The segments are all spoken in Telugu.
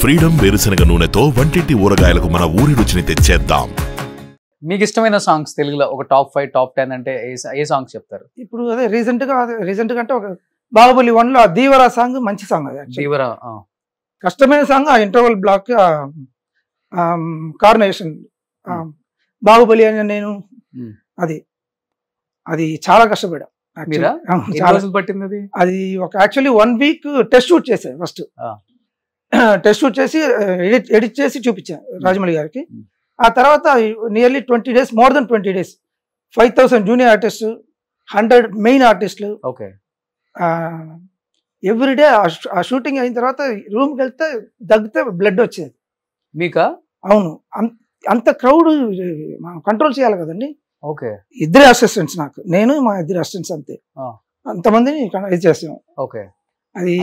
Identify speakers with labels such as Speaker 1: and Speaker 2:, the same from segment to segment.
Speaker 1: ఫ్రీడమ్ వేరుశనగ నూనెతో వంటింటి ఊరగాయలకు మన ఊరి రుచిని తెచ్చేద్దాం.
Speaker 2: మీకు ఇష్టమైన సాంగ్స్ తెలుగులో ఒక టాప్ 5 టాప్ 10 అంటే ఏ సాంగ్స్ చెప్తారు?
Speaker 3: ఇప్పుడు అదే రీసెంట్ గా అంటే ఒక బాహుబలి 1 లో దీవరా సాంగ్ మంచి సాంగ్. అది
Speaker 2: దీవరా
Speaker 3: కష్టమైన సాంగ్. ఆ ఇంటర్వల్ బ్లాక్ కార్నేషన్ బాహుబలి అని నేను అది చాలా కష్టపడా.
Speaker 2: పట్టింది
Speaker 3: అది ఒక యాక్చువల్లీ 1 వీక్ టెస్ట్ షూట్ చేశాను. ఫస్ట్ టెస్ట్ షూట్ చేసి ఎడిట్ చేసి చూపించాను రాజమౌళి గారికి. ఆ తర్వాత nearly 20 days, more than 20 days, 5,000 junior artist, 100 main ఆర్టిస్టులు.
Speaker 2: ఓకే.
Speaker 3: ఎవ్రీడే ఆ షూటింగ్ అయిన తర్వాత రూమ్కి వెళ్తే దగ్గితే బ్లడ్ వచ్చేది.
Speaker 2: మీకా?
Speaker 3: అవును. అంత క్రౌడ్ మనం కంట్రోల్ చేయాలి కదండి.
Speaker 2: ఓకే.
Speaker 3: ఇద్దరు అసిస్టెంట్స్, నాకు నేను మా ఇద్దరు అసిస్టెంట్స్ అంతే. అంతమందిని ఇది చేసాం.
Speaker 2: ఓకే.
Speaker 3: అది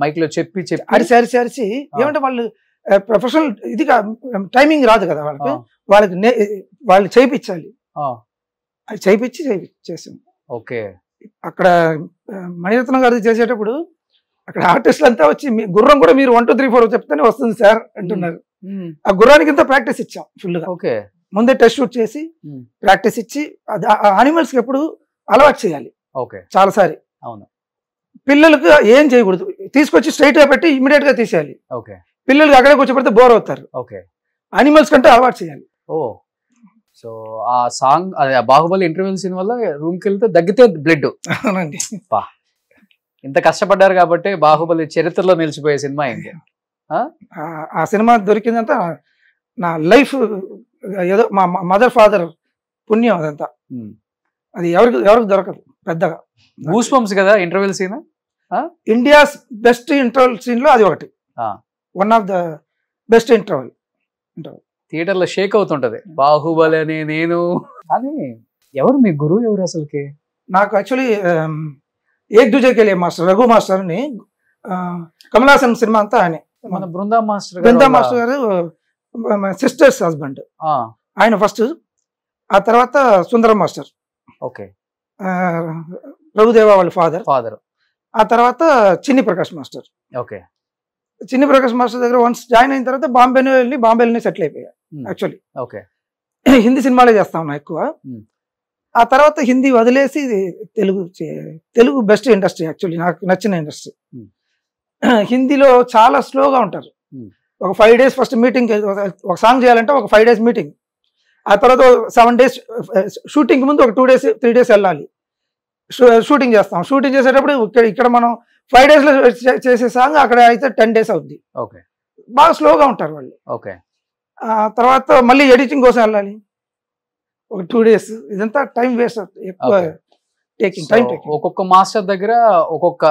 Speaker 2: మైక్ లో చెప్పి
Speaker 3: అరిసి ఏమంటే వాళ్ళు ప్రొఫెషనల్ ఇది టైమింగ్ రాదు కదా వాళ్ళకి వాళ్ళు చేయించాలి. అది చేసాం.
Speaker 2: ఓకే.
Speaker 3: అక్కడ మణిరత్నం గారు చేసేటప్పుడు అక్కడ ఆర్టిస్టులు అంతా వచ్చి గుర్రం కూడా మీరు 1 2 3 4 చెప్తేనే వస్తుంది సార్ అంటున్నారు. ఆ గుర్రానికి ఇంత ప్రాక్టీస్ ఇచ్చాం ఫుల్ గా.
Speaker 2: ఓకే.
Speaker 3: ముందే టెస్ట్ షూట్ చేసి ప్రాక్టీస్ ఇచ్చి యానిమల్స్ కి ఎప్పుడు అలవాటు చేయాలి.
Speaker 2: ఓకే.
Speaker 3: చాలాసారి.
Speaker 2: అవును.
Speaker 3: పిల్లలకు ఏం చేయకూడదు, తీసుకొచ్చి స్ట్రైట్ గా పెట్టి ఇమీడియట్ గా తీసేయాలి.
Speaker 2: ఓకే.
Speaker 3: పిల్లలకి అక్కడే కూర్చోబెడితే బోర్ అవుతారు.
Speaker 2: ఓకే.
Speaker 3: యానిమల్స్ కంటే అలవాటు చేయాలి.
Speaker 2: ఓ, సో ఆ సాంగ్ బాహుబలి ఇంటర్వ్యూ సీన్ వల్ల రూమ్ కి వెళ్తే దగ్గితే బ్లడ్.
Speaker 3: అవునండి.
Speaker 2: ఇంత కష్టపడ్డారు కాబట్టి బాహుబలి చరిత్రలో నిలిచిపోయే సినిమా ఏంటి?
Speaker 3: ఆ సినిమా దొరికిందంతా నా లైఫ్ ఏదో మా మదర్ ఫాదర్ పుణ్యం అదంతా. అది ఎవరికి దొరకదు పెద్దగా.
Speaker 2: గూస్ బంప్స్ కదా interval scene.
Speaker 3: India's best interval scene లో అది ఒకటి. One of the best interval.
Speaker 2: Theatre లో షేక్ అవుతుంటది బాహుబలి అని. నేను కానీ ఎవరు మీ గురువు ఎవరు అసలుకి?
Speaker 3: నాకు యాక్చువల్లీ ఏక్ దూజే కే లియే మాస్టర్ రఘు మాస్టర్ అని కమల్ హాసన్ సినిమా అంతా ఆయన.
Speaker 2: మన బృందా మాస్టర్
Speaker 3: గారు సిస్టర్స్ హస్బెండ్. ఆయన ఫస్ట్. ఆ తర్వాత సుందరం మాస్టర్.
Speaker 2: ఓకే.
Speaker 3: ప్రభుదేవా వాళ్ళ ఫాదర్. ఆ తర్వాత చిన్ని ప్రకాష్ మాస్టర్.
Speaker 2: ఓకే.
Speaker 3: చిన్ని ప్రకాష్ మాస్టర్ దగ్గర వన్స్ జాయిన్ అయిన తర్వాత బాంబేలోనే సెటిల్ అయిపోయా యాక్చువల్లీ.
Speaker 2: ఓకే.
Speaker 3: హిందీ సినిమాలే చేస్తా ఉన్నా ఎక్కువ. ఆ తర్వాత హిందీ వదిలేసి తెలుగు బెస్ట్ ఇండస్ట్రీ యాక్చువల్లీ, నాకు నచ్చిన ఇండస్ట్రీ. హిందీలో చాలా స్లోగా ఉంటారు. ఒక 5 days ఫస్ట్ మీటింగ్, ఒక సాంగ్ చేయాలంటే ఒక 5 days మీటింగ్. ఆ తర్వాత 7 days షూటింగ్ ముందు ఒక 2 days 3 days వెళ్ళాలి. షూటింగ్ చేస్తాం. షూటింగ్ చేసేటప్పుడు ఇక్కడ మనం 5 days లో చేసే సాంగ్ అక్కడ అయితే 10 days అవుద్ది.
Speaker 2: ఓకే.
Speaker 3: బాగా స్లోగా ఉంటారు వాళ్ళు.
Speaker 2: ఓకే.
Speaker 3: తర్వాత మళ్ళీ ఎడిటింగ్ కోసం వెళ్ళాలి ఒక 2 days. ఇదంతా టైం వేస్ట్ అవుతుంది, ఎక్కువ టైం.
Speaker 2: ఒక్కొక్క మాస్టర్ దగ్గర ఒక్కొక్క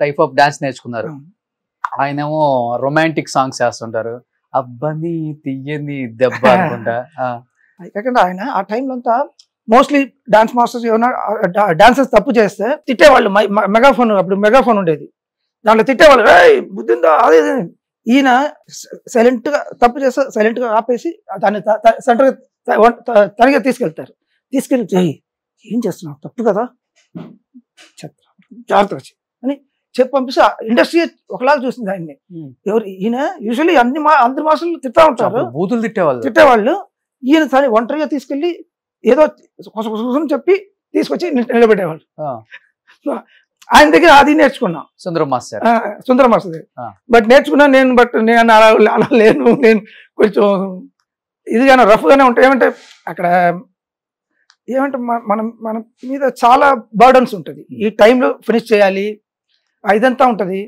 Speaker 2: టైప్ ఆఫ్ డాన్స్ నేర్చుకున్నారు. ఆయనేమో రొమాంటిక్ సాంగ్స్ చేస్తుంటారు. అబ్బని తీయని దెబ్బ అనుకుంటా.
Speaker 3: ఎందుకంటే ఆయన ఆ టైంలో అంతా మోస్ట్లీ డాన్స్ మాస్టర్స్ ఏమన్నా డాన్సర్స్ తప్పు చేస్తే తిట్టేవాళ్ళు. అప్పుడు మెగాఫోన్ ఉండేది, దాంట్లో తిట్టేవాళ్ళు, బుద్ధిందా అదే. ఈయన సైలెంట్ గా తప్పు చేస్తే సైలెంట్ గా ఆపేసి దాన్ని సెంటర్ తనగా తీసుకెళ్లి ఏం చేస్తున్నావు తప్పు కదా, జాగ్రత్త వచ్చి అని చెప్పి పంపిస్తే ఇండస్ట్రీ ఒకలాగా చూసింది ఆయన్ని. ఎవరు ఈయన యూజువల్లీ అందరి మాస్టర్లు తిట్టా ఉంటారు,
Speaker 2: బూతులు
Speaker 3: తిట్టేవాళ్ళు. ఈయన సరే ఒంటరిగా తీసుకెళ్లి ఏదో చెప్పి తీసుకొచ్చి నిలబెట్టేవాళ్ళు. ఆయన దగ్గర అది నేర్చుకున్నాం, సుందరం మాస్టర్ దగ్గర. బట్ నేర్చుకున్నాను నేను. బట్ నేను అలా లేను, నేను కొంచెం ఇదిగానే రఫ్ గానే ఉంటాయి. ఏమంటే అక్కడ మన మీద చాలా బర్డన్స్ ఉంటుంది. ఈ టైంలో ఫినిష్ చేయాలి, ఇదంతా ఉంటుంది.